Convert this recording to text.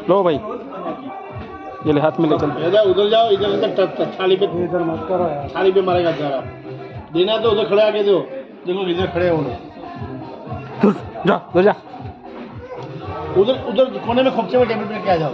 लो भाई, ये ले हाथ में ले चल। उधर जाओ, इधर थाली पे, इधर मत करो यार। थाली पे मारेगा जरा। देना तो उधर खड़े आके दो। देखो इधर खड़े हो लोग। जा, उधर जा। उधर कोने में खोपचे में टेबल पे लेके आ जाओ।